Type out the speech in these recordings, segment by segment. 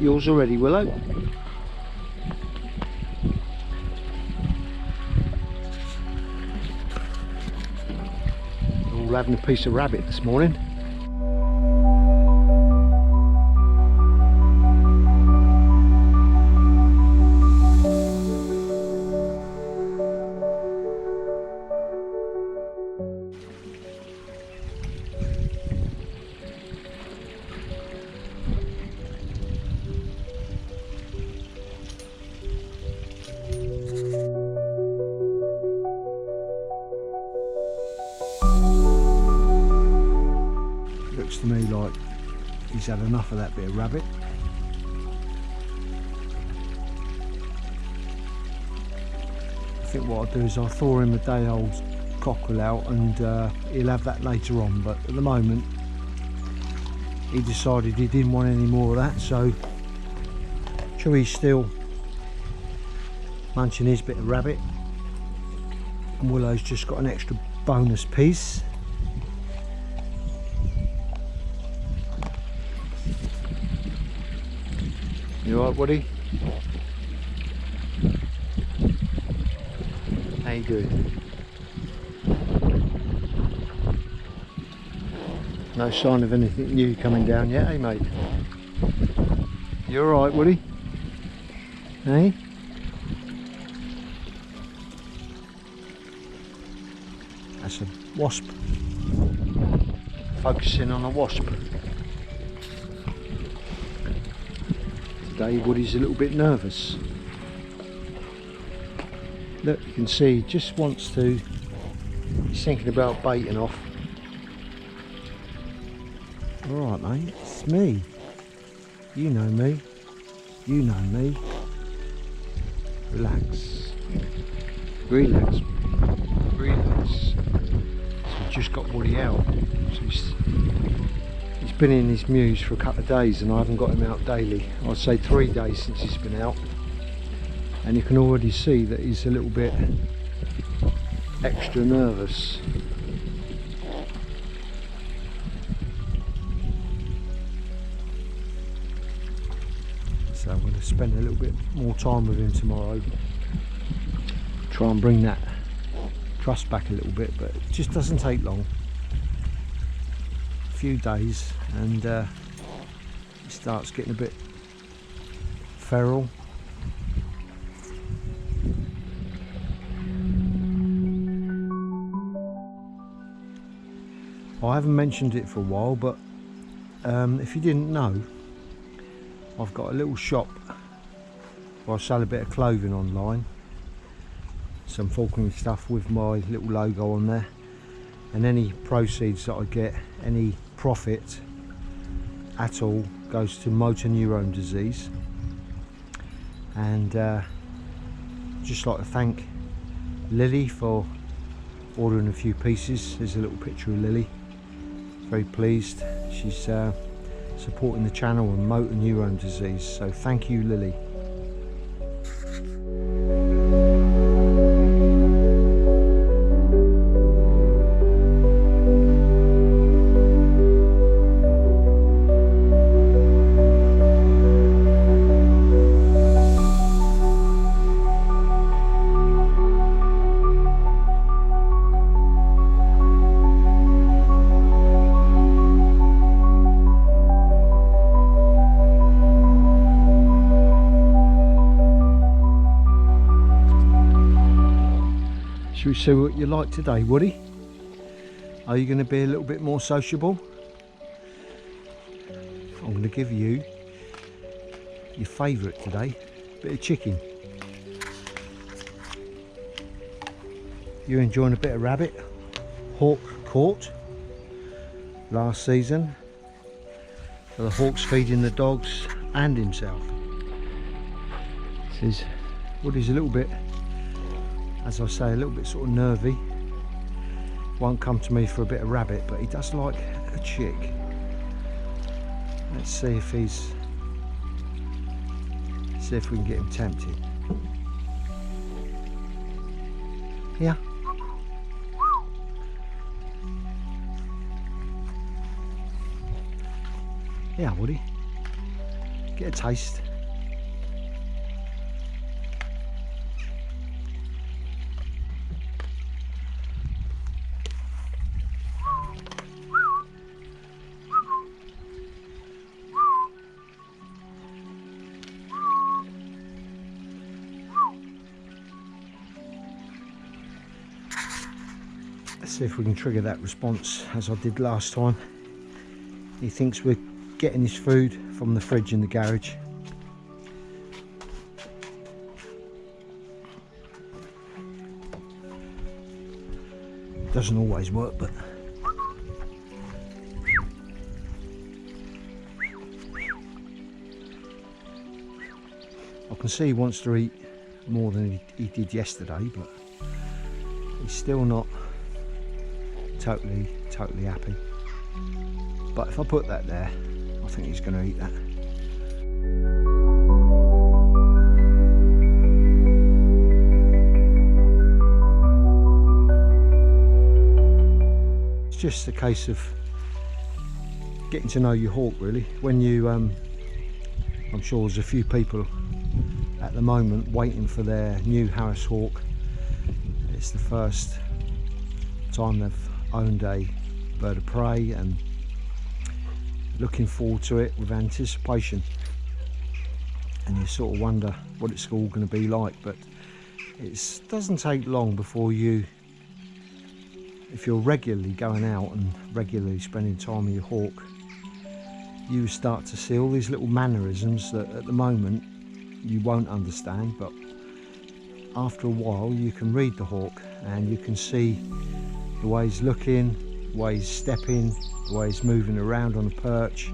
yours already, Willow? All having a piece of rabbit this morning. Looks to me like he's had enough of that bit of rabbit. I think what I'll do is I'll thaw him a day old cockerel out, and he'll have that later on, but at the moment he decided he didn't want any more of that, so Chewy's still munching his bit of rabbit, and Willow's just got an extra bonus piece. You alright, Woody? How you doing? No sign of anything new coming down yet, eh mate? You alright, Woody? Hey? That's a wasp. Focusing on a wasp. Today Woody's a little bit nervous. Look, you can see he just wants to, he's thinking about baiting off. Alright mate, it's me. You know me. You know me. Relax. Relax. Relax. So we've just got Woody out. So he's been in his mews for a couple of days, and I haven't got him out daily. I'd say 3 days since he's been out, and you can already see that he's a little bit extra nervous. So I'm going to spend a little bit more time with him tomorrow, try and bring that trust back a little bit, but it just doesn't take long. A few days and he starts getting a bit feral. I haven't mentioned it for a while, but if you didn't know, I've got a little shop where I sell a bit of clothing online, some falconry stuff with my little logo on there, and any proceeds that I get, any profit at all, goes to motor neurone disease. And just like to thank Lily for ordering a few pieces. There's a little picture of Lily, very pleased. She's supporting the channel on motor neurone disease, so thank you, Lily. Shall we see what you like today, Woody? Are you going to be a little bit more sociable? I'm going to give you your favourite today, bit of chicken. You're enjoying a bit of rabbit, hawk caught last season. So the hawk's feeding the dogs and himself. Says Woody's a little bit, as I say, a little bit sort of nervy. Won't come to me for a bit of rabbit, but he does like a chick. Let's see if we can get him tempted. Yeah. Yeah, Woody. get a taste. Let's see if we can trigger that response as I did last time. He thinks we're getting his food from the fridge in the garage. Doesn't always work, but I can see he wants to eat more than he did yesterday, but he's still not totally happy. But if I put that there, I think he's going to eat that. It's just a case of getting to know your hawk, really. When you, I'm sure there's a few people at the moment waiting for their new Harris hawk. It's the first time they've owned a bird of prey and looking forward to it with anticipation, and you sort of wonder what it's all going to be like. But it doesn't take long before you, if you're regularly going out and regularly spending time with your hawk, you start to see all these little mannerisms that at the moment you won't understand, but after a while you can read the hawk and you can see the way he's looking, the way he's stepping, the way he's moving around on a perch,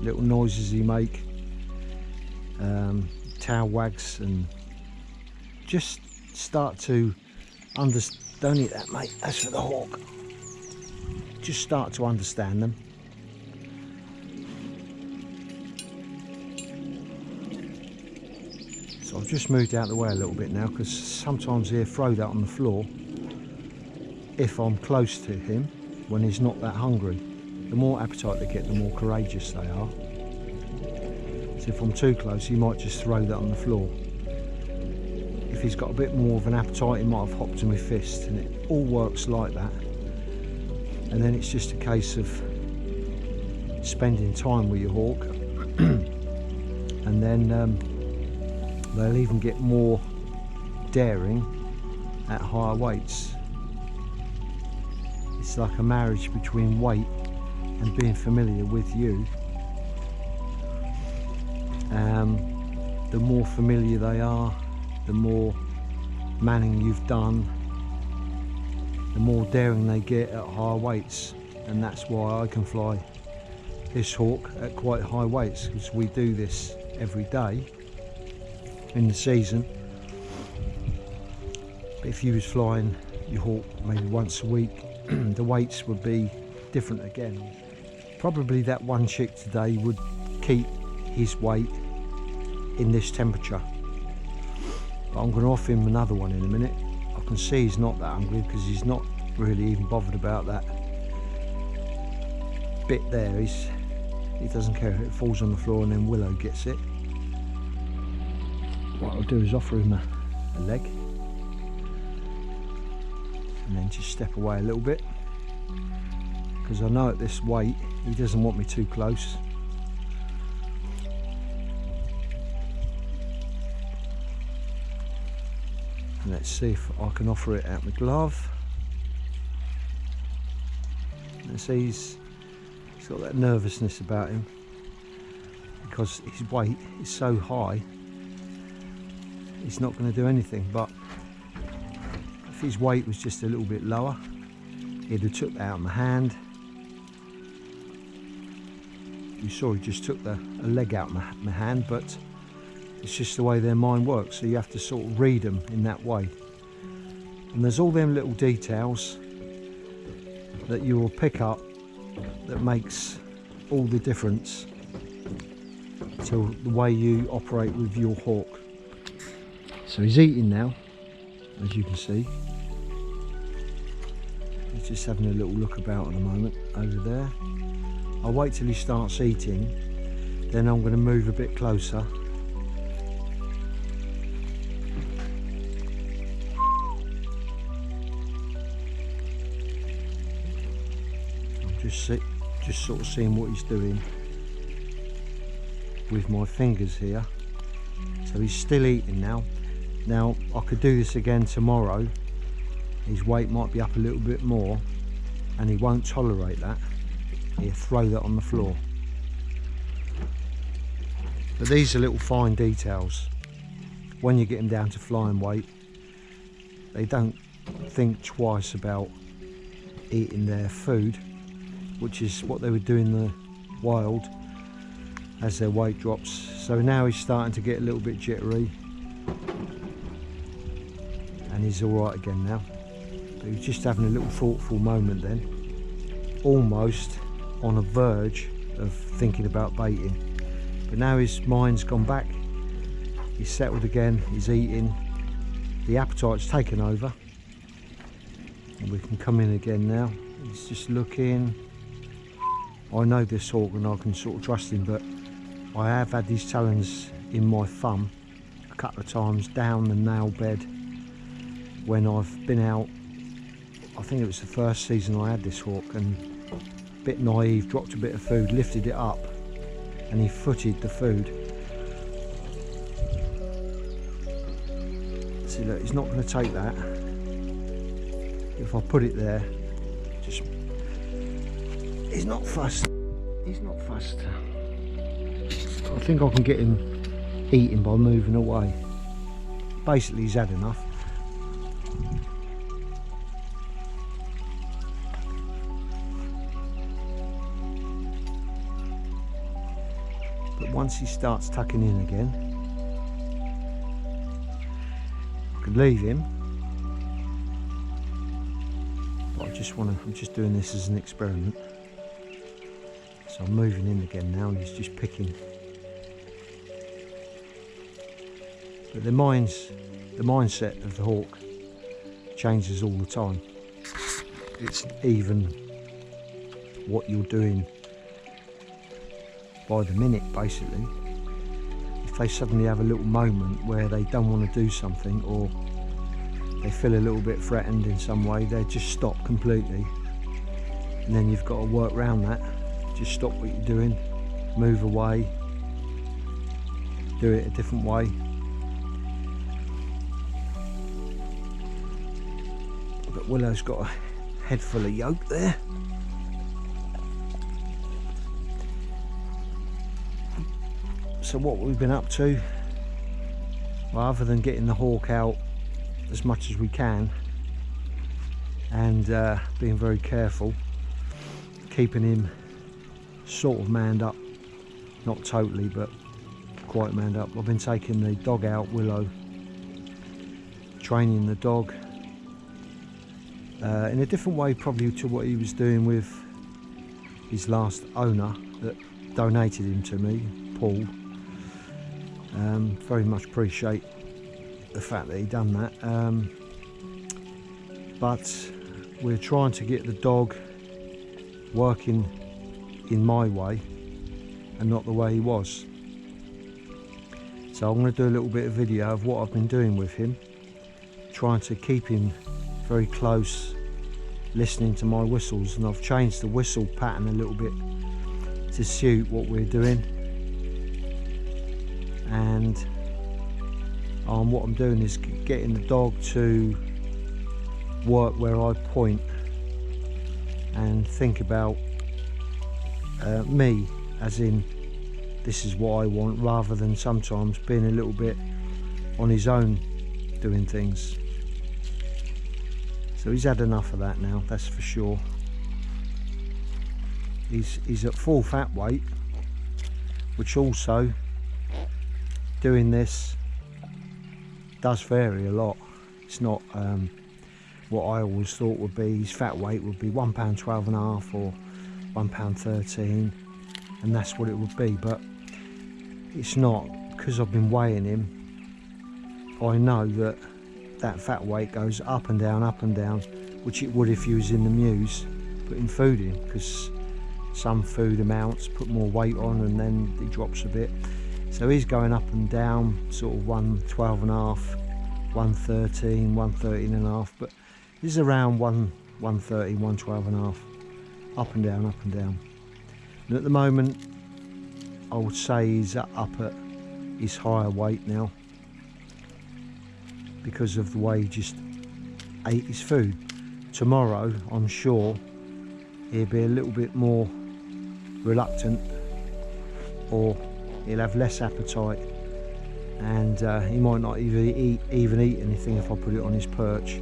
little noises he make, tail wags, and just start to understand. Don't eat that, mate, that's for the hawk. Just start to understand them. So I've just moved out of the way a little bit now, because sometimes he'll throw that on the floor if I'm close to him when he's not that hungry. The more appetite they get, the more courageous they are. So if I'm too close, he might just throw that on the floor. If he's got a bit more of an appetite, he might have hopped to my fist, and it all works like that. And then it's just a case of spending time with your hawk, and then they'll even get more daring at higher weights. It's like a marriage between weight and being familiar with you. The more familiar they are, the more manning you've done, the more daring they get at higher weights. And that's why I can fly this hawk at quite high weights, because we do this every day in the season. But if you was flying your hawk maybe once a week, the weights would be different again. Probably that one chick today would keep his weight in this temperature. But I'm going to offer him another one in a minute. I can see he's not that hungry, because he's not really even bothered about that bit there. He doesn't care if it falls on the floor and then Willow gets it. What I'll do is offer him a leg, and then just step away a little bit, because I know at this weight he doesn't want me too close. And let's see if I can offer it out my glove. And see, he's got that nervousness about him, because his weight is so high, he's not going to do anything. But if his weight was just a little bit lower, he'd have took that out of my hand. You saw he just took a leg out of my hand, but it's just the way their mind works, so you have to sort of read them in that way. And there's all them little details that you will pick up that makes all the difference to the way you operate with your hawk. So he's eating now, as you can see. He's just having a little look about at the moment over there. I'll wait till he starts eating, Then I'm going to move a bit closer. I'm just sort of seeing what he's doing with my fingers here. So he's still eating now. Now I could do this again tomorrow. His weight might be up a little bit more and he won't tolerate that. He'll throw that on the floor. But these are little fine details. When you get them down to flying weight, they don't think twice about eating their food, which is what they would do in the wild as their weight drops. So now he's starting to get a little bit jittery and he's all right again now. But he's just having a little thoughtful moment then, almost on a verge of thinking about baiting. But now his mind's gone back, he's settled again, he's eating, the appetite's taken over, and we can come in again now. He's just looking. I know this hawk and I can sort of trust him, but I have had these talons in my thumb a couple of times down the nail bed when I've been out. I think it was the first season I had this hawk, and a bit naive, dropped a bit of food, lifted it up, and he footed the food. See, look, he's not going to take that. If I put it there, just, he's not fussed. He's not fussed. I think I can get him eating by moving away. Basically, he's had enough. But once he starts tucking in again, I could leave him, but I'm just doing this as an experiment. So I'm moving in again now, and he's just picking. But the mindset of the hawk changes all the time. It's even what you're doing by the minute, basically. If they suddenly have a little moment where they don't want to do something, or they feel a little bit threatened in some way, they just stop completely, and then you've got to work around that. Just stop what you're doing, move away, do it a different way. But Willow's got a head full of yolk there. So what we've been up to, well, other than getting the hawk out as much as we can and being very careful, keeping him sort of manned up, not totally but quite manned up. I've been taking the dog out, Willow, training the dog in a different way probably to what he was doing with his last owner that donated him to me, Paul. Very much appreciate the fact that he done that, but we're trying to get the dog working in my way and not the way he was. So I'm going to do a little bit of video of what I've been doing with him, trying to keep him very close, listening to my whistles, and I've changed the whistle pattern a little bit to suit what we're doing. And what I'm doing is getting the dog to work where I point and think about me, as in this is what I want, rather than sometimes being a little bit on his own doing things. So he's had enough of that now, that's for sure. He's at full fat weight, which also, doing this does vary a lot. It's not what I always thought would be. His fat weight would be £1.12.5 or £1.13, and that's what it would be, but it's not, because I've been weighing him. I know that that fat weight goes up and down, which it would if he was in the mews putting food in, because some food amounts, put more weight on, and then he drops a bit. So he's going up and down, sort of 112.5, 113, 113.5, but this is around 130, 112.5, up and down, up and down. And at the moment, I would say he's up at his higher weight now, because of the way he just ate his food. Tomorrow, I'm sure he'll be a little bit more reluctant, or he'll have less appetite, and he might not even eat anything if I put it on his perch.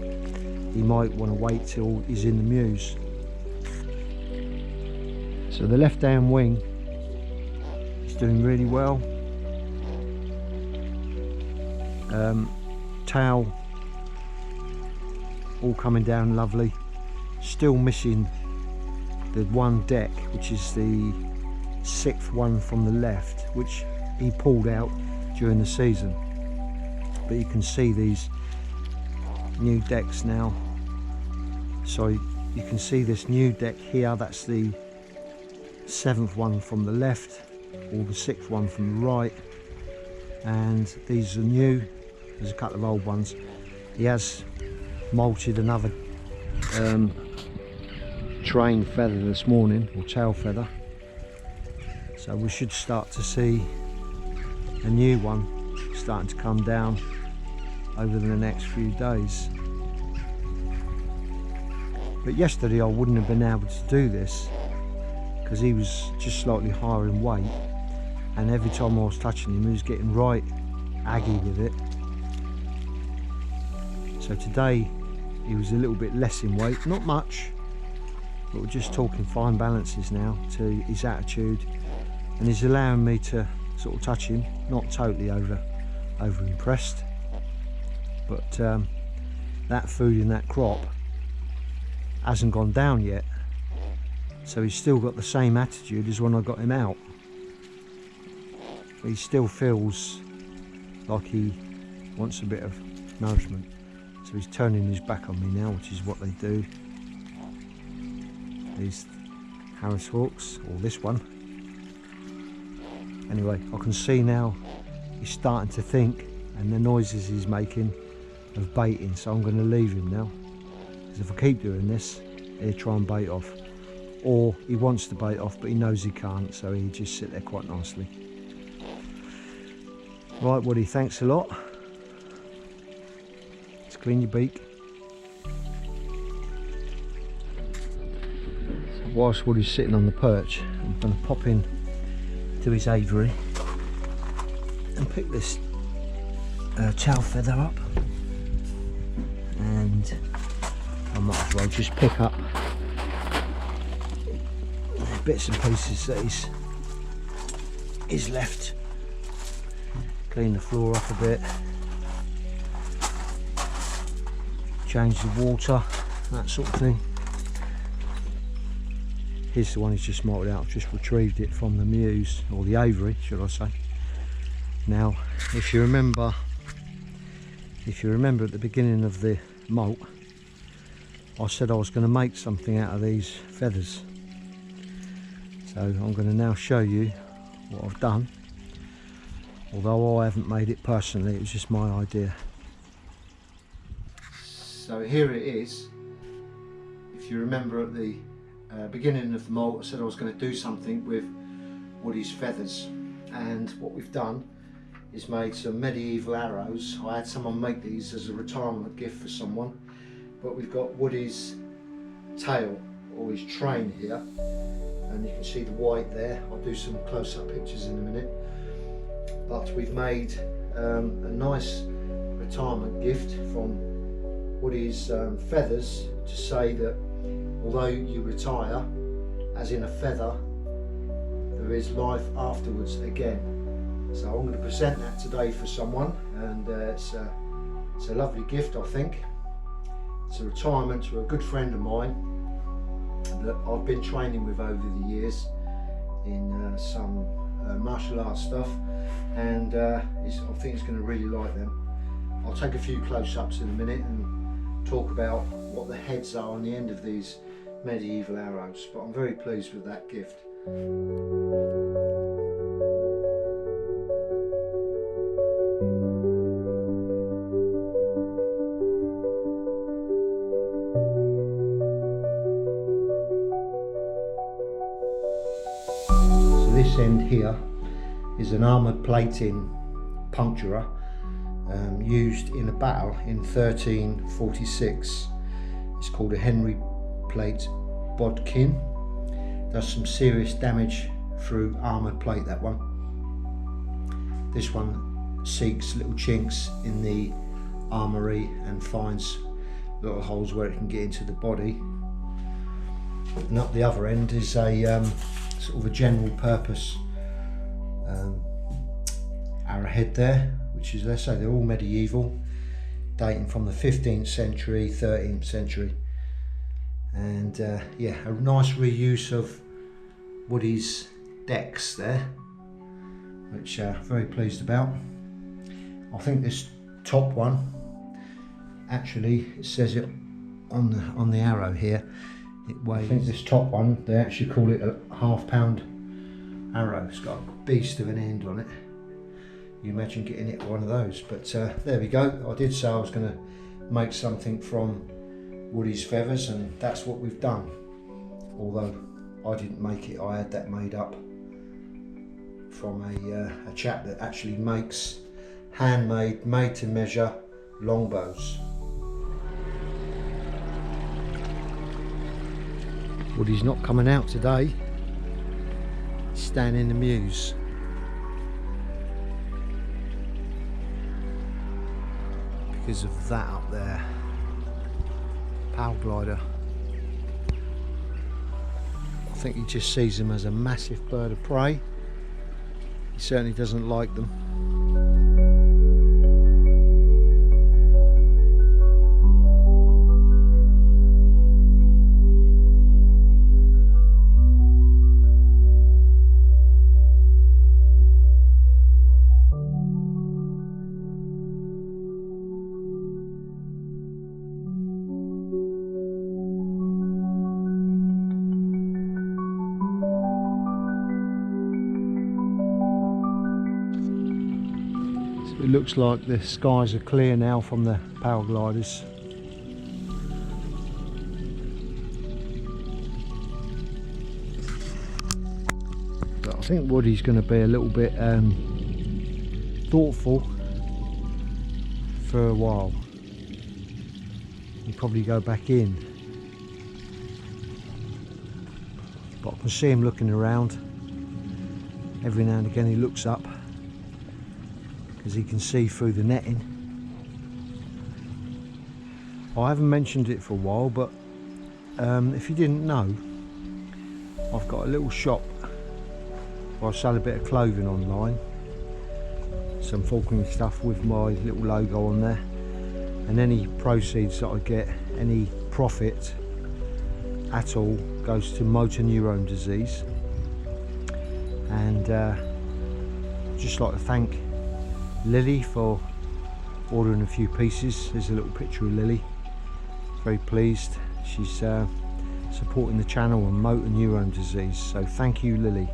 He might want to wait till he's in the mews. So the left hand wing is doing really well. Tail all coming down lovely. Still missing the one deck, which is the 6th one from the left, which he pulled out during the season. But you can see these new decks now. So you can see this new deck here, that's the 7th one from the left, or the 6th one from the right, and these are new. There's a couple of old ones. He has molted another trained feather this morning, or tail feather, so we should start to see a new one starting to come down over the next few days. But yesterday I wouldn't have been able to do this because he was just slightly higher in weight, and every time I was touching him he was getting right aggy with it. So today he was a little bit less in weight, not much, but we're just talking fine balances now to his attitude, and he's allowing me to sort of touch him, not totally over impressed, but that food in that crop hasn't gone down yet, so he's still got the same attitude as when I got him out. But he still feels like he wants a bit of nourishment, so he's turning his back on me now, which is what they do, these Harris hawks, or this one. Anyway, I can see now he's starting to think, and the noises he's making of baiting, so I'm going to leave him now, because if I keep doing this he'll try and bait off, or he wants to bait off but he knows he can't, so he'll just sit there quite nicely. Right Woody, thanks a lot. Let's clean your beak. So whilst Woody's sitting on the perch, I'm going to pop in to his aviary and pick this tail feather up, and I might as well just pick up bits and pieces that he's left. Clean the floor up a bit, change the water, that sort of thing. Here's the one he's just molted out. I've just retrieved it from the mews, or the aviary should I say. Now if you remember at the beginning of the molt, I said I was going to make something out of these feathers, so I'm going to now show you what I've done. Although I haven't made it personally, it was just my idea. So here it is. If you remember at the beginning of the molt, I said I was going to do something with Woody's feathers, and what we've done is made some medieval arrows. I had someone make these as a retirement gift for someone, but we've got Woody's tail, or his train here, and you can see the white there. I'll do some close-up pictures in a minute. But we've made a nice retirement gift from Woody's feathers, to say that although you retire as in a feather, there is life afterwards again. So I'm going to present that today for someone, and it's a lovely gift, I think. It's a retirement to a good friend of mine that I've been training with over the years in some martial arts stuff, and I think he's going to really like them. I'll take a few close-ups in a minute and talk about what the heads are on the end of these medieval arrows, but I'm very pleased with that gift. So this end here is an armoured plating puncturer used in a battle in 1346. It's called a Henry plate bodkin. Does some serious damage through armoured plate, that one. This one seeks little chinks in the armoury and finds little holes where it can get into the body. And up the other end is a sort of a general purpose arrowhead there, which is, let's say, they're all medieval, dating from the 15th century, 13th century. And yeah, a nice reuse of Woody's decks there, which I'm very pleased about. I think this top one, actually, it says it on the arrow here, it weighs, I think this top one, they actually call it a £1/2 arrow. It's got a beast of an end on it. You imagine getting it one of those, but there we go. I did say I was going to make something from Woody's feathers, and that's what we've done. Although I didn't make it, I had that made up from a chap that actually makes handmade, made to measure longbows. Woody's not coming out today. He's staying in the mews. Because of that up there. Power glider. I think he just sees them as a massive bird of prey. He certainly doesn't like them. It looks like the skies are clear now from the power gliders. But I think Woody's going to be a little bit thoughtful for a while. He'll probably go back in. But I can see him looking around. Every now and again he looks up, as he can see through the netting. I haven't mentioned it for a while, but if you didn't know, I've got a little shop where I sell a bit of clothing online, some falconry stuff with my little logo on there, and any proceeds that I get, any profit at all, goes to motor neurone disease. And just like to thank Lily for ordering a few pieces. There's a little picture of Lily. Very pleased. She's supporting the channel on motor neurone disease, so thank you, Lily.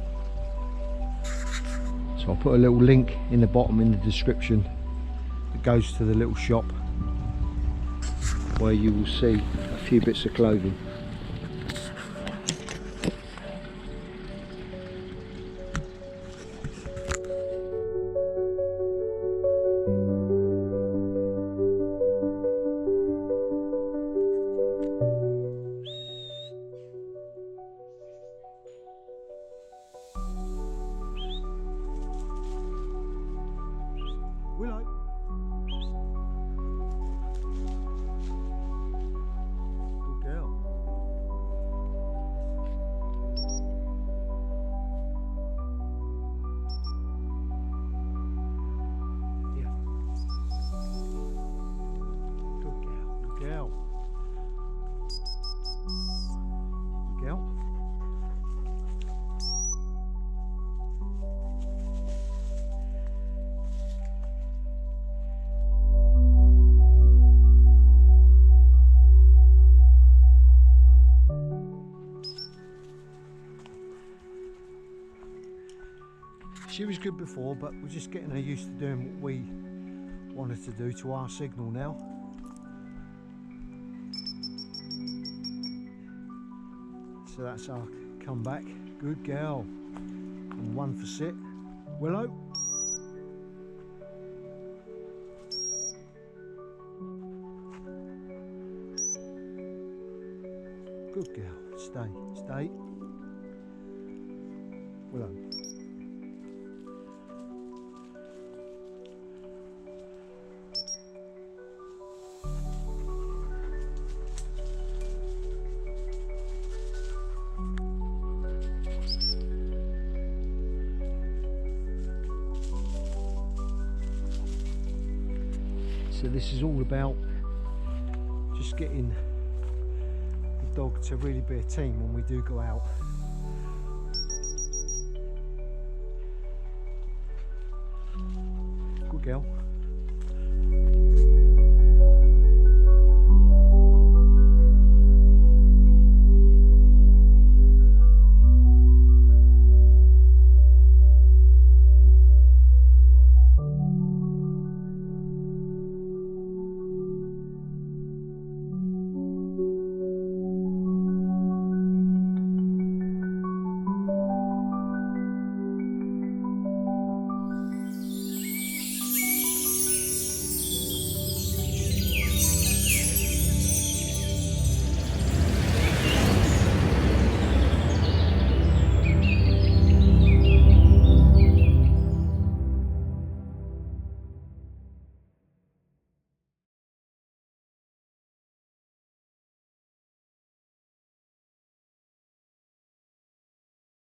So I'll put a little link in the bottom in the description that goes to the little shop where you will see a few bits of clothing. Willow. Good girl. Yeah. Good girl. Good girl. Good girl. She was good before, but we're just getting her used to doing what we wanted to do to our signal now. So that's our comeback. Good girl. And 1 for sit. Willow. Good girl. Stay. Willow. So this is all about just getting the dog to really be a team when we do go out. Good girl.